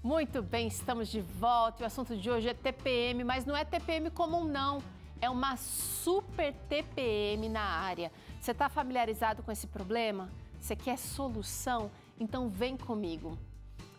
Muito bem, estamos de volta e o assunto de hoje é TPM, mas não é TPM comum não, é uma super TPM na área. Você está familiarizado com esse problema? Você quer solução? Então vem comigo.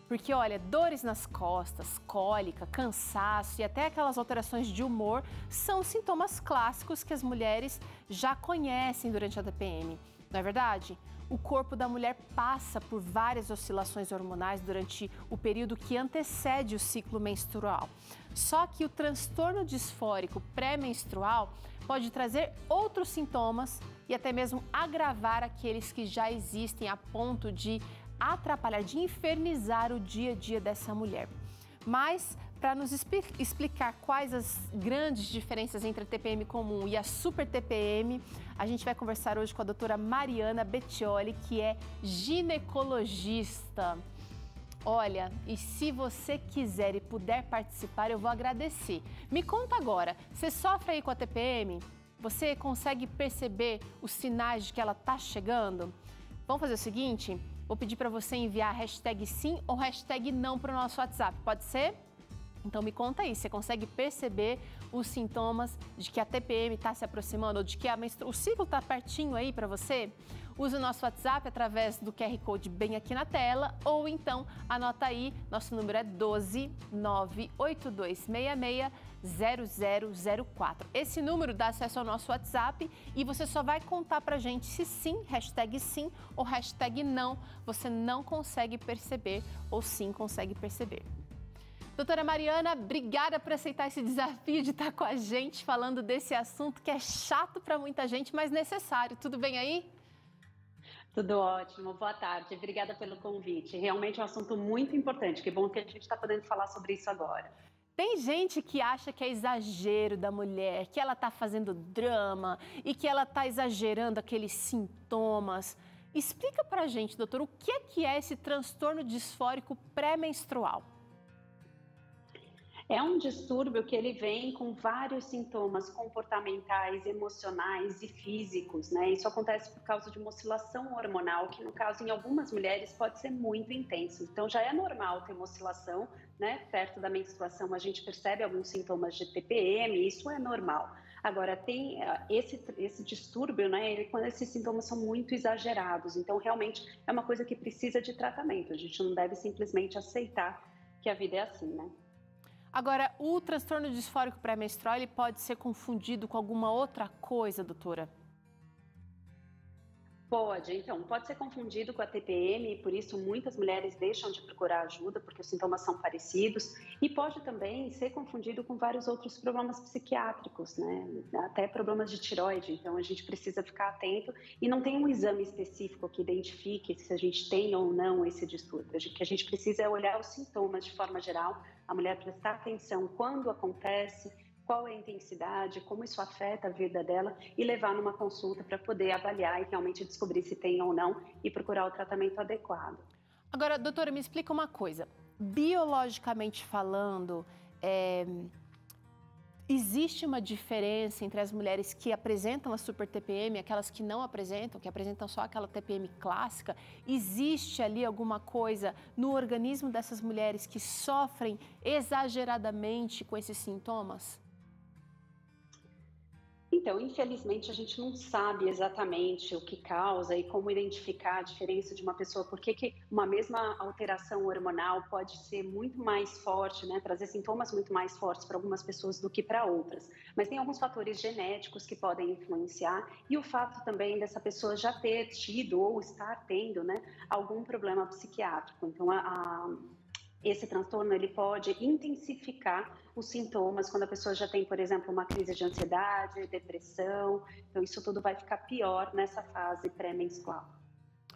Porque olha, dores nas costas, cólica, cansaço e até aquelas alterações de humor são sintomas clássicos que as mulheres já conhecem durante a TPM, não é verdade? O corpo da mulher passa por várias oscilações hormonais durante o período que antecede o ciclo menstrual. Só que o transtorno disfórico pré-menstrual pode trazer outros sintomas e até mesmo agravar aqueles que já existem a ponto de atrapalhar, de infernizar o dia a dia dessa mulher. Mas, para nos explicar quais as grandes diferenças entre a TPM comum e a super TPM, a gente vai conversar hoje com a doutora Mariana Bettioli, que é ginecologista. Olha, e se você quiser e puder participar, eu vou agradecer. Me conta agora, você sofre aí com a TPM? Você consegue perceber os sinais de que ela está chegando? Vamos fazer o seguinte? Vou pedir para você enviar hashtag sim ou hashtag não para o nosso WhatsApp, pode ser? Então me conta aí, você consegue perceber os sintomas de que a TPM está se aproximando ou de que o ciclo está pertinho aí para você? Use o nosso WhatsApp através do QR Code bem aqui na tela ou então anota aí, nosso número é 12 98266 0004. Esse número dá acesso ao nosso WhatsApp e você só vai contar pra gente se sim, hashtag sim ou hashtag não, você não consegue perceber ou sim consegue perceber. Doutora Mariana, obrigada por aceitar esse desafio de estar com a gente falando desse assunto que é chato para muita gente, mas necessário. Tudo bem aí? Tudo ótimo, boa tarde, obrigada pelo convite. Realmente é um assunto muito importante, que bom que a gente está podendo falar sobre isso agora. Tem gente que acha que é exagero da mulher, que ela está fazendo drama e que ela está exagerando aqueles sintomas. Explica pra gente, doutor, o que é esse transtorno disfórico pré-menstrual? É um distúrbio que ele vem com vários sintomas comportamentais, emocionais e físicos, né? Isso acontece por causa de uma oscilação hormonal, que no caso em algumas mulheres pode ser muito intenso. Então já é normal ter uma oscilação, né? Perto da menstruação a gente percebe alguns sintomas de TPM, isso é normal. Agora tem esse distúrbio, né? Quando esses sintomas são muito exagerados, então realmente é uma coisa que precisa de tratamento. A gente não deve simplesmente aceitar que a vida é assim, né? Agora, o transtorno disfórico pré-menstrual ele pode ser confundido com alguma outra coisa, doutora? Pode ser confundido com a TPM e por isso muitas mulheres deixam de procurar ajuda porque os sintomas são parecidos e pode também ser confundido com vários outros problemas psiquiátricos, né? Até problemas de tireoide, então a gente precisa ficar atento e não tem um exame específico que identifique se a gente tem ou não esse distúrbio. O que a gente precisa é olhar os sintomas de forma geral, a mulher prestar atenção quando acontece, qual é a intensidade, como isso afeta a vida dela e levar numa consulta para poder avaliar e realmente descobrir se tem ou não e procurar o tratamento adequado. Agora, doutora, me explica uma coisa. Biologicamente falando, existe uma diferença entre as mulheres que apresentam a super TPM e aquelas que não apresentam, que apresentam só aquela TPM clássica? Existe ali alguma coisa no organismo dessas mulheres que sofrem exageradamente com esses sintomas? Então, infelizmente, a gente não sabe exatamente o que causa e como identificar a diferença de uma pessoa, porque que uma mesma alteração hormonal pode ser muito mais forte, né, trazer sintomas muito mais fortes para algumas pessoas do que para outras. Mas tem alguns fatores genéticos que podem influenciar e o fato também dessa pessoa já ter tido ou estar tendo, né, algum problema psiquiátrico. Então, esse transtorno ele pode intensificar os sintomas quando a pessoa já tem, por exemplo, uma crise de ansiedade, depressão. Então, isso tudo vai ficar pior nessa fase pré-menstrual.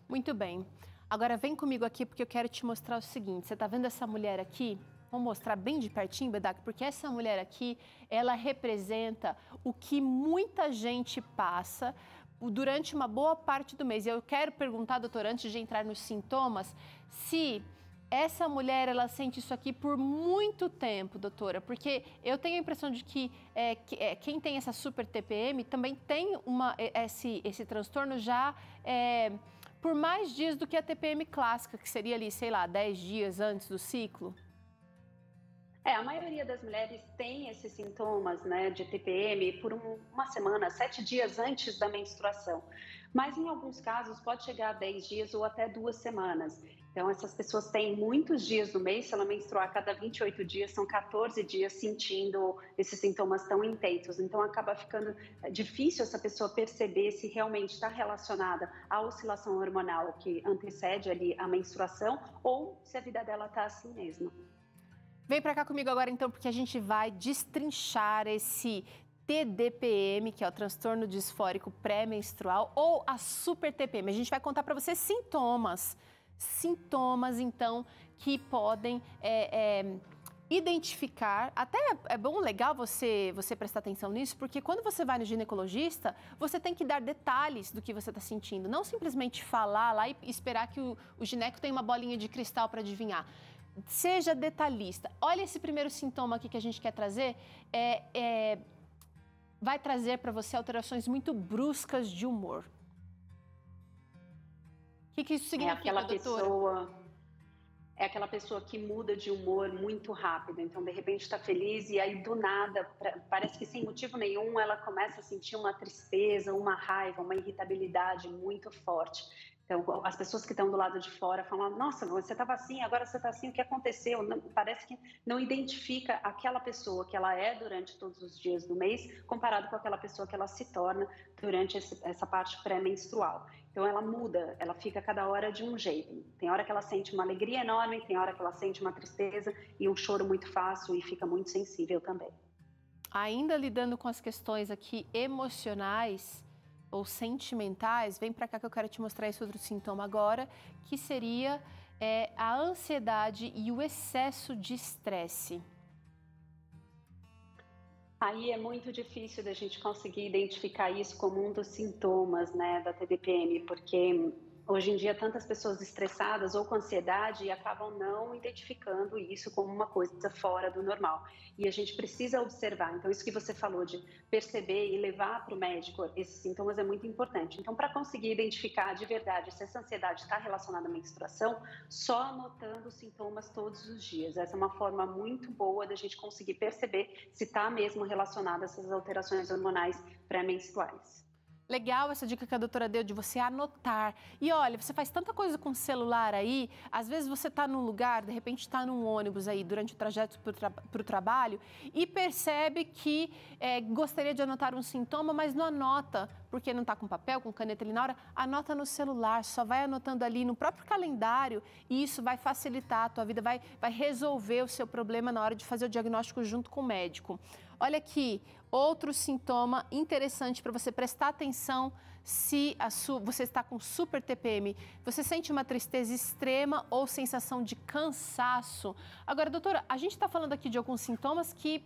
Muito bem. Agora vem comigo aqui porque eu quero te mostrar o seguinte. Você está vendo essa mulher aqui? Vou mostrar bem de pertinho, Bedak, porque essa mulher aqui, ela representa o que muita gente passa durante uma boa parte do mês. E eu quero perguntar, doutora, antes de entrar nos sintomas, se essa mulher, ela sente isso aqui por muito tempo, doutora, porque eu tenho a impressão de que quem tem essa super TPM também tem esse transtorno já por mais dias do que a TPM clássica, que seria ali, sei lá, 10 dias antes do ciclo. A maioria das mulheres tem esses sintomas, né, de TPM por uma semana, 7 dias antes da menstruação. Mas em alguns casos pode chegar a 10 dias ou até 2 semanas. Então essas pessoas têm muitos dias no mês, se ela menstruar a cada 28 dias, são 14 dias sentindo esses sintomas tão intensos. Então acaba ficando difícil essa pessoa perceber se realmente está relacionada à oscilação hormonal que antecede ali a menstruação ou se a vida dela está assim mesmo. Vem para cá comigo agora, então, porque a gente vai destrinchar esse TDPM, que é o transtorno disfórico pré-menstrual, ou a super TPM. A gente vai contar para você sintomas, então, que podem identificar. Até é bom, legal você prestar atenção nisso, porque quando você vai no ginecologista, você tem que dar detalhes do que você está sentindo, não simplesmente falar lá e esperar que o gineco tenha uma bolinha de cristal para adivinhar. Seja detalhista. Olha esse primeiro sintoma aqui que a gente quer trazer. Vai trazer para você alterações muito bruscas de humor. O que isso significa, doutora? É aquela pessoa que muda de humor muito rápido. Então, de repente, está feliz e aí, do nada, parece que sem motivo nenhum, ela começa a sentir uma tristeza, uma raiva, uma irritabilidade muito forte. Então, as pessoas que estão do lado de fora falam, nossa, você estava assim, agora você está assim, o que aconteceu? Não, parece que não identifica aquela pessoa que ela é durante todos os dias do mês, comparado com aquela pessoa que ela se torna durante essa parte pré-menstrual. Então, ela muda, ela fica cada hora de um jeito. Tem hora que ela sente uma alegria enorme, tem hora que ela sente uma tristeza e um choro muito fácil e fica muito sensível também. Ainda lidando com as questões aqui emocionais ou sentimentais, vem para cá que eu quero te mostrar esse outro sintoma agora, que seria a ansiedade e o excesso de estresse. Aí é muito difícil da gente conseguir identificar isso como um dos sintomas, né, da TDPM, porque hoje em dia tantas pessoas estressadas ou com ansiedade e acabam não identificando isso como uma coisa fora do normal. E a gente precisa observar. Então, isso que você falou de perceber e levar para o médico esses sintomas é muito importante. Então, para conseguir identificar de verdade se essa ansiedade está relacionada à menstruação, só anotando os sintomas todos os dias. Essa é uma forma muito boa da gente conseguir perceber se está mesmo relacionada a essas alterações hormonais pré-menstruais. Legal essa dica que a doutora deu de você anotar. E olha, você faz tanta coisa com o celular aí, às vezes você está num lugar, de repente está num ônibus aí durante o trajeto para o trabalho e percebe que gostaria de anotar um sintoma, mas não anota, porque não está com papel, com caneta ali na hora, anota no celular, só vai anotando ali no próprio calendário e isso vai facilitar a tua vida, vai resolver o seu problema na hora de fazer o diagnóstico junto com o médico. Olha aqui, outro sintoma interessante para você prestar atenção se você está com super TPM. Você sente uma tristeza extrema ou sensação de cansaço? Agora, doutora, a gente está falando aqui de alguns sintomas que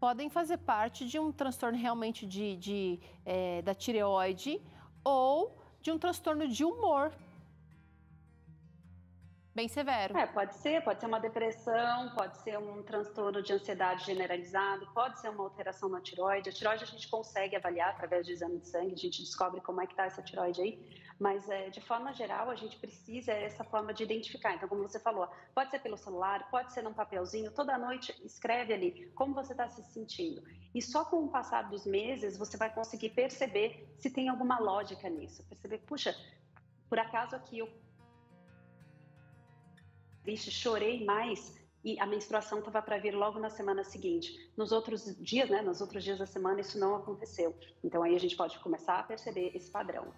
podem fazer parte de um transtorno realmente da tireoide ou de um transtorno de humor. Bem severo. Pode ser uma depressão, pode ser um transtorno de ansiedade generalizado, pode ser uma alteração na tireoide. A tireoide a gente consegue avaliar através de exame de sangue, a gente descobre como é que está essa tireoide aí, mas de forma geral a gente precisa essa forma de identificar. Então, como você falou, pode ser pelo celular, pode ser num papelzinho, toda noite escreve ali como você está se sentindo. E só com o passar dos meses você vai conseguir perceber se tem alguma lógica nisso. Perceber, puxa, por acaso aqui eu chorei mais e a menstruação estava para vir logo na semana seguinte. Nos outros dias, né, nos outros dias da semana, isso não aconteceu. Então, aí a gente pode começar a perceber esse padrão.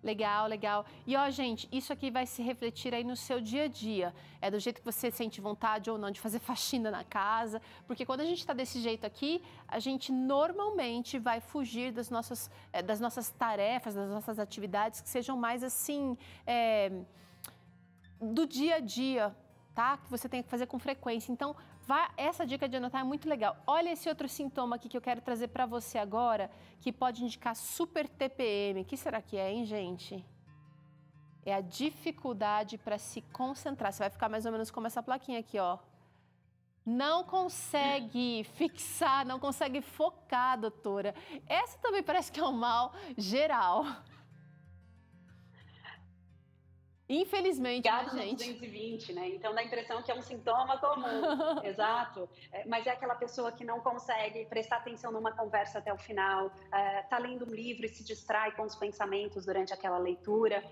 Legal, legal. E ó, gente, isso aqui vai se refletir aí no seu dia a dia. É do jeito que você sente vontade ou não de fazer faxina na casa. Porque quando a gente está desse jeito aqui, a gente normalmente vai fugir das nossas tarefas, das nossas atividades que sejam mais assim, do dia a dia, tá? Que você tem que fazer com frequência. Então, essa dica de anotar é muito legal. Olha esse outro sintoma aqui que eu quero trazer para você agora, que pode indicar super TPM. O que será que é, hein, gente? É a dificuldade para se concentrar. Você vai ficar mais ou menos como essa plaquinha aqui, ó. Não consegue fixar, não consegue focar, doutora. Essa também parece que é um mal geral. Infelizmente, Ligado né, no gente? 220, né? Então dá a impressão que é um sintoma comum. Exato. Mas é aquela pessoa que não consegue prestar atenção numa conversa até o final, tá lendo um livro e se distrai com os pensamentos durante aquela leitura.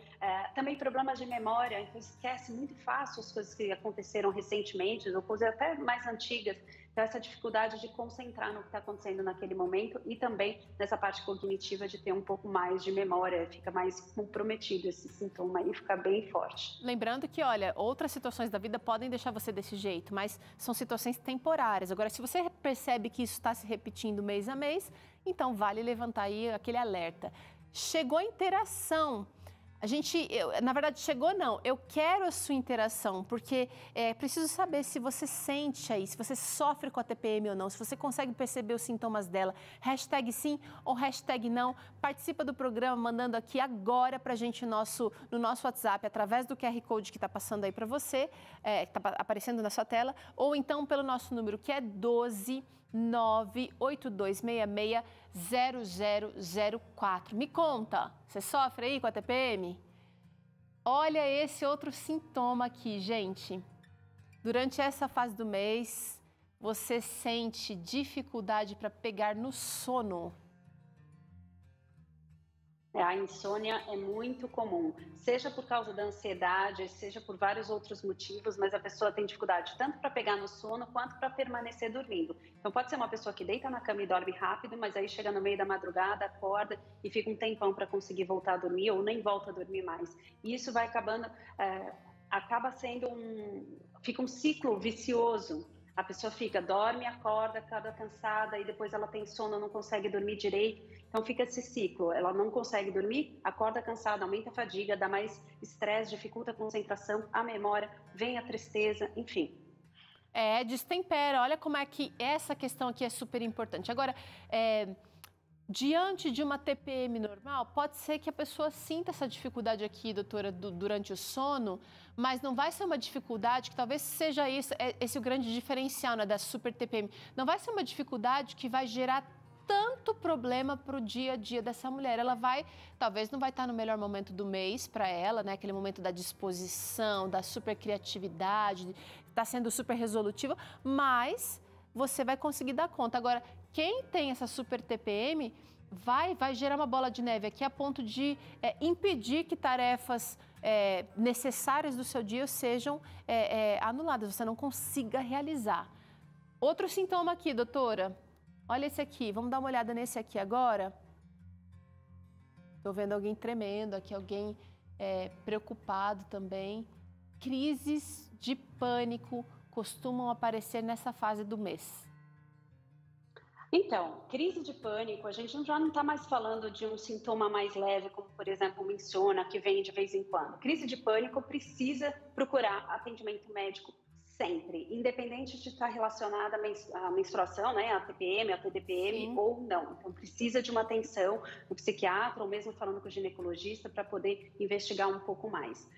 Também problemas de memória, então esquece muito fácil as coisas que aconteceram recentemente, ou coisas até mais antigas. Então, essa dificuldade de concentrar no que está acontecendo naquele momento e também nessa parte cognitiva de ter um pouco mais de memória, fica mais comprometido esse sintoma aí, fica bem forte. Lembrando que, olha, outras situações da vida podem deixar você desse jeito, mas são situações temporárias. Agora, se você percebe que isso está se repetindo mês a mês, então vale levantar aí aquele alerta. Chegou a interação. Na verdade, chegou não, eu quero a sua interação, porque preciso saber se você sente aí, se você sofre com a TPM ou não, se você consegue perceber os sintomas dela. Hashtag sim ou hashtag não. Participa do programa mandando aqui agora pra gente no nosso WhatsApp, através do QR Code que está passando aí para você, que está aparecendo na sua tela, ou então pelo nosso número que é 12 982660004. Me conta, você sofre aí com a TPM? Olha esse outro sintoma aqui, gente. Durante essa fase do mês, você sente dificuldade para pegar no sono. A insônia é muito comum, seja por causa da ansiedade, seja por vários outros motivos, mas a pessoa tem dificuldade tanto para pegar no sono quanto para permanecer dormindo. Então pode ser uma pessoa que deita na cama e dorme rápido, mas aí chega no meio da madrugada, acorda e fica um tempão para conseguir voltar a dormir ou nem volta a dormir mais. E isso vai acabando, acaba sendo fica um ciclo vicioso. A pessoa dorme, acorda cansada e depois ela tem sono, não consegue dormir direito. Então fica esse ciclo, ela não consegue dormir, acorda cansada, aumenta a fadiga, dá mais estresse, dificulta a concentração, a memória, vem a tristeza, enfim. Destempera, olha como é que essa questão aqui é super importante. Agora, diante de uma TPM normal, pode ser que a pessoa sinta essa dificuldade aqui, doutora, durante o sono, mas não vai ser uma dificuldade, que talvez seja esse o grande diferencial, né, da super TPM. Não vai ser uma dificuldade que vai gerar tanto problema para o dia a dia dessa mulher. Ela talvez não vai estar no melhor momento do mês para ela, né? Aquele momento da disposição, da super criatividade, está sendo super resolutiva, mas você vai conseguir dar conta. Agora, quem tem essa super TPM vai gerar uma bola de neve aqui a ponto de impedir que tarefas necessárias do seu dia sejam anuladas, você não consiga realizar. Outro sintoma aqui, doutora. Olha esse aqui, vamos dar uma olhada nesse aqui agora. Estou vendo alguém tremendo aqui, alguém preocupado também. Crises de pânico costumam aparecer nessa fase do mês. Então, crise de pânico, a gente já não está mais falando de um sintoma mais leve, como, por exemplo, uma insônia que vem de vez em quando. Crise de pânico precisa procurar atendimento médico sempre, independente de estar relacionada à menstruação, né, à TPM, à TDPM. Sim. Ou não. Então, precisa de uma atenção do psiquiatra ou mesmo falando com o ginecologista para poder investigar um pouco mais.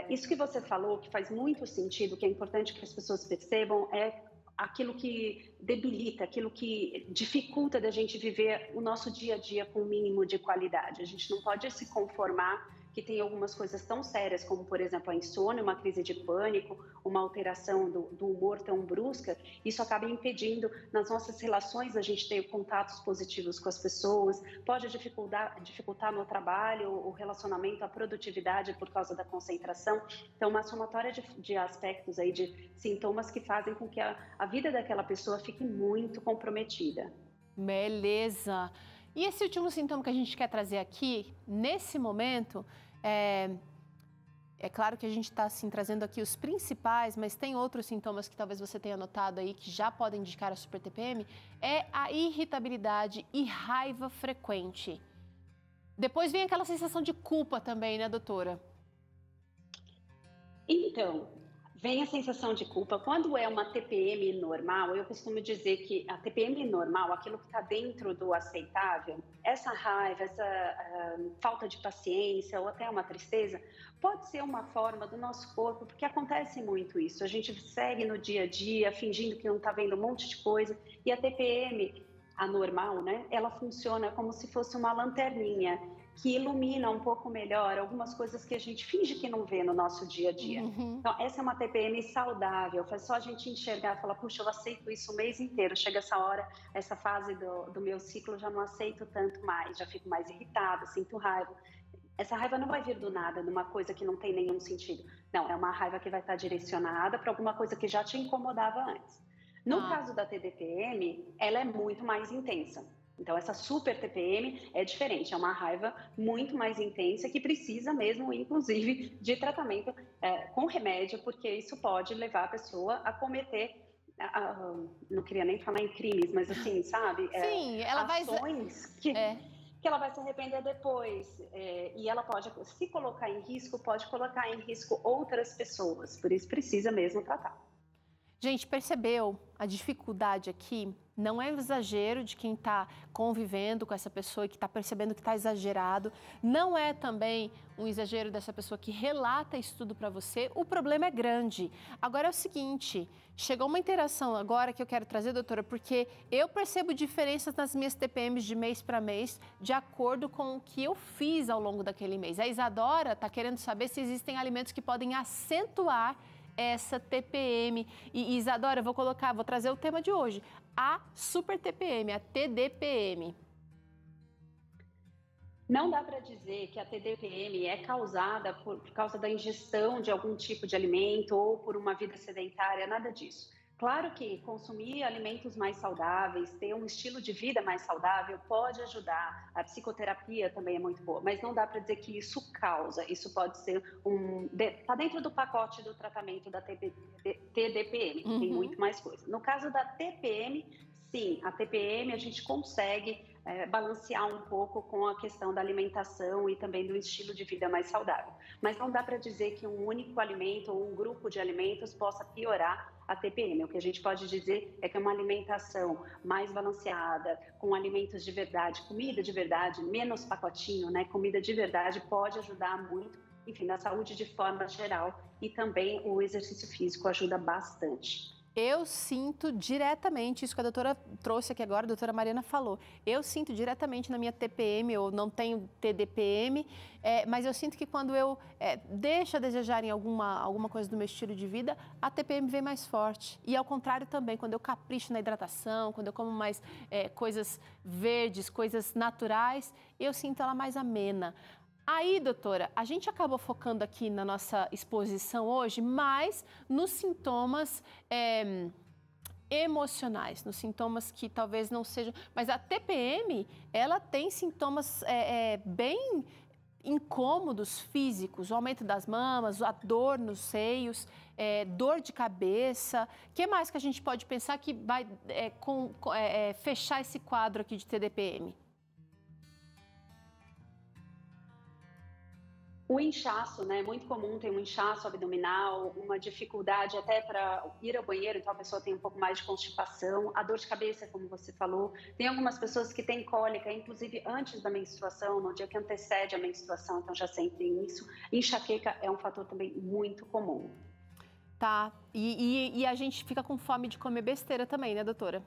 Isso que você falou, que faz muito sentido, que é importante que as pessoas percebam, é aquilo que debilita, aquilo que dificulta da gente viver o nosso dia a dia com o mínimo de qualidade. A gente não pode se conformar que tem algumas coisas tão sérias como, por exemplo, a insônia, uma crise de pânico, uma alteração do humor tão brusca. Isso acaba impedindo nas nossas relações a gente ter contatos positivos com as pessoas, pode dificultar no trabalho, o relacionamento, a produtividade por causa da concentração. Então, uma somatória de aspectos aí, de sintomas que fazem com que a vida daquela pessoa fique muito comprometida. Beleza! E esse último sintoma que a gente quer trazer aqui, nesse momento, é claro que a gente está assim, trazendo aqui os principais, mas tem outros sintomas que talvez você tenha notado aí que já podem indicar a super TPM, é a irritabilidade e raiva frequente. Depois vem aquela sensação de culpa também, né, doutora? Então, vem a sensação de culpa. Quando é uma TPM normal, eu costumo dizer que a TPM normal, aquilo que está dentro do aceitável, essa raiva, essa falta de paciência ou até uma tristeza, pode ser uma forma do nosso corpo, porque acontece muito isso. A gente segue no dia a dia fingindo que não está vendo um monte de coisa e a TPM anormal, né? Ela funciona como se fosse uma lanterninha que ilumina um pouco melhor algumas coisas que a gente finge que não vê no nosso dia a dia. Uhum. Então, essa é uma TPM saudável, faz só a gente enxergar e falar, puxa, eu aceito isso o mês inteiro, chega essa hora, essa fase do meu ciclo, já não aceito tanto mais, já fico mais irritada, sinto raiva. Essa raiva não vai vir do nada, numa coisa que não tem nenhum sentido. Não, é uma raiva que vai estar direcionada para alguma coisa que já te incomodava antes. No caso da TDPM, ela é muito mais intensa. Então, essa super TPM é diferente, é uma raiva muito mais intensa que precisa mesmo, inclusive, de tratamento com remédio, porque isso pode levar a pessoa a cometer, não queria nem falar em crimes, mas assim, sabe? Sim, ela ações que ela vai se arrepender depois. E ela pode se colocar em risco, pode colocar em risco outras pessoas, por isso precisa mesmo tratar. Gente, percebeu a dificuldade aqui? Não é um exagero de quem está convivendo com essa pessoa e que está percebendo que está exagerado. Não é também um exagero dessa pessoa que relata isso tudo para você. O problema é grande. Agora é o seguinte, chegou uma interação agora que eu quero trazer, doutora, porque eu percebo diferenças nas minhas TPMs de mês para mês, de acordo com o que eu fiz ao longo daquele mês. A Isadora está querendo saber se existem alimentos que podem acentuar essa TPM. E Isadora, vou trazer o tema de hoje, a super TPM, a TDPM. Não dá para dizer que a TDPM é causada por causa da ingestão de algum tipo de alimento ou por uma vida sedentária, nada disso. Claro que consumir alimentos mais saudáveis, ter um estilo de vida mais saudável pode ajudar. A psicoterapia também é muito boa, mas não dá para dizer que isso causa. Isso pode ser está dentro do pacote do tratamento da TDPM, tem muito mais coisa. No caso da TPM, sim, a TPM a gente consegue balancear um pouco com a questão da alimentação e também do estilo de vida mais saudável. Mas não dá para dizer que um único alimento ou um grupo de alimentos possa piorar a TPM. O que a gente pode dizer é que uma alimentação mais balanceada, com alimentos de verdade, comida de verdade, menos pacotinho, né? Comida de verdade pode ajudar muito, enfim, na saúde de forma geral, e também o exercício físico ajuda bastante. Eu sinto diretamente, isso que a doutora trouxe aqui agora, a doutora Mariana falou, eu sinto diretamente na minha TPM, eu não tenho TDPM, mas eu sinto que quando eu deixo a desejar em alguma coisa do meu estilo de vida, a TPM vem mais forte. E ao contrário também, quando eu capricho na hidratação, quando eu como mais coisas verdes, coisas naturais, eu sinto ela mais amena. Aí, doutora, a gente acabou focando aqui na nossa exposição hoje, mais nos sintomas emocionais, nos sintomas que talvez não sejam... Mas a TPM, ela tem sintomas bem incômodos físicos, o aumento das mamas, a dor nos seios, dor de cabeça. O que mais que a gente pode pensar que vai fechar esse quadro aqui de TDPM? O inchaço, né? É muito comum ter um inchaço abdominal, uma dificuldade até para ir ao banheiro, então a pessoa tem um pouco mais de constipação, a dor de cabeça, como você falou. Tem algumas pessoas que têm cólica, inclusive antes da menstruação, no dia que antecede a menstruação, então já sentem isso. Enxaqueca é um fator também muito comum. Tá, e a gente fica com fome de comer besteira também, né, doutora?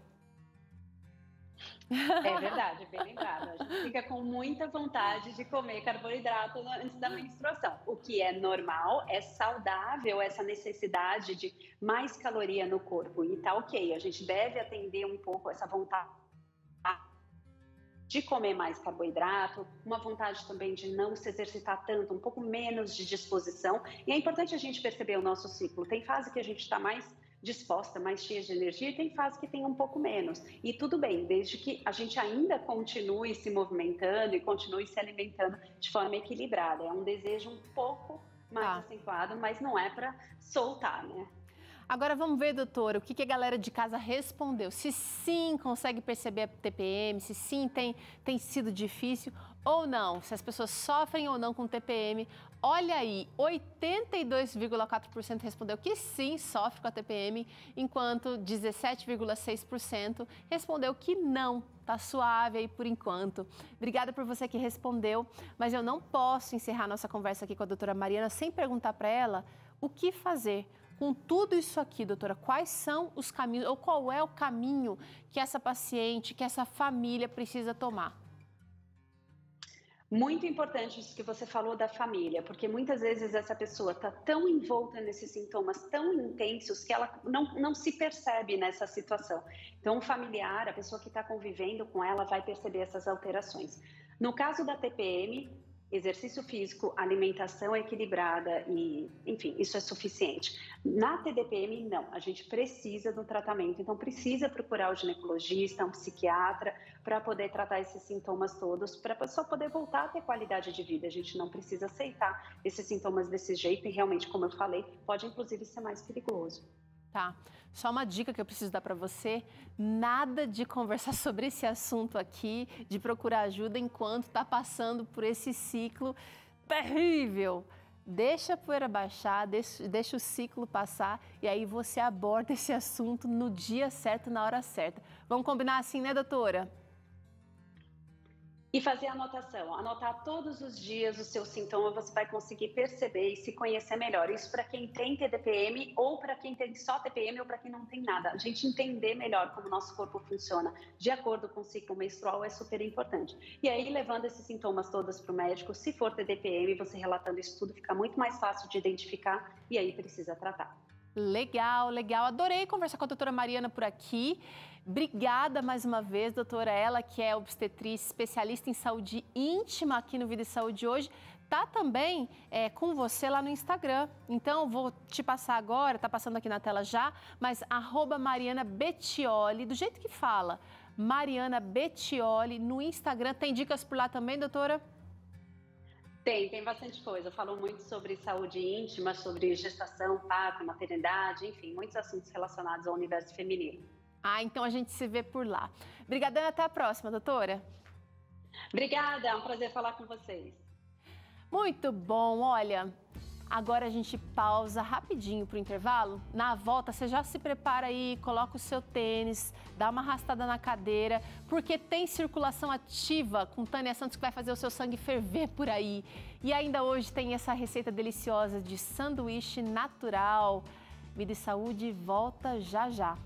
É verdade, bem lembrado. A gente fica com muita vontade de comer carboidrato antes da menstruação. O que é normal, é saudável essa necessidade de mais caloria no corpo. E tá ok, a gente deve atender um pouco essa vontade de comer mais carboidrato, uma vontade também de não se exercitar tanto, um pouco menos de disposição. E é importante a gente perceber o nosso ciclo. Tem fase que a gente está mais disposta, mais cheia de energia, e tem fase que tem um pouco menos. E tudo bem, desde que a gente ainda continue se movimentando e continue se alimentando de forma equilibrada. É um desejo um pouco mais acentuado, mas não é para soltar, né? Agora vamos ver, doutora, o que a galera de casa respondeu. Se sim consegue perceber a TPM, se sim tem sido difícil ou não, se as pessoas sofrem ou não com TPM. Olha aí, 82,4% respondeu que sim, sofre com a TPM, enquanto 17,6% respondeu que não, tá suave aí por enquanto. Obrigada por você que respondeu, mas eu não posso encerrar nossa conversa aqui com a doutora Mariana sem perguntar para ela o que fazer. Com tudo isso aqui, doutora, quais são os caminhos, ou qual é o caminho que essa paciente, que essa família precisa tomar? Muito importante isso que você falou da família, porque muitas vezes essa pessoa está tão envolta nesses sintomas tão intensos que ela não se percebe nessa situação. Então, o familiar, a pessoa que está convivendo com ela, vai perceber essas alterações. No caso da TPM, exercício físico, alimentação equilibrada e, enfim, isso é suficiente. Na TDPM, não, a gente precisa do tratamento, então precisa procurar o ginecologista, um psiquiatra, para poder tratar esses sintomas todos, para a pessoa poder voltar a ter qualidade de vida. A gente não precisa aceitar esses sintomas desse jeito e realmente, como eu falei, pode inclusive ser mais perigoso. Tá, só uma dica que eu preciso dar para você, nada de conversar sobre esse assunto aqui, de procurar ajuda enquanto está passando por esse ciclo terrível. Deixa a poeira baixar, deixa o ciclo passar e aí você aborda esse assunto no dia certo, na hora certa. Vamos combinar assim, né, doutora? E fazer anotação, anotar todos os dias o seu sintoma, você vai conseguir perceber e se conhecer melhor. Isso para quem tem TDPM ou para quem tem só TPM ou para quem não tem nada. A gente entender melhor como o nosso corpo funciona de acordo com o ciclo menstrual é super importante. E aí, levando esses sintomas todos para o médico, se for TDPM, você relatando isso tudo, fica muito mais fácil de identificar e aí precisa tratar. Legal, legal. Adorei conversar com a doutora Mariana por aqui. Obrigada mais uma vez, doutora. Ela que é obstetriz, especialista em saúde íntima aqui no Vida e Saúde hoje, tá também com você lá no Instagram. Então, vou te passar agora, tá passando aqui na tela já, mas @MarianaBettioli, do jeito que fala, Mariana Bettioli no Instagram. Tem dicas por lá também, doutora? Tem bastante coisa. Eu falo muito sobre saúde íntima, sobre gestação, parto, maternidade, enfim, muitos assuntos relacionados ao universo feminino. Ah, então a gente se vê por lá. Obrigadão e até a próxima, doutora. Obrigada, é um prazer falar com vocês. Muito bom, olha, agora a gente pausa rapidinho para o intervalo. Na volta, você já se prepara aí, coloca o seu tênis, dá uma arrastada na cadeira, porque tem circulação ativa com Tânia Santos que vai fazer o seu sangue ferver por aí. E ainda hoje tem essa receita deliciosa de sanduíche natural. Vida e Saúde volta já já.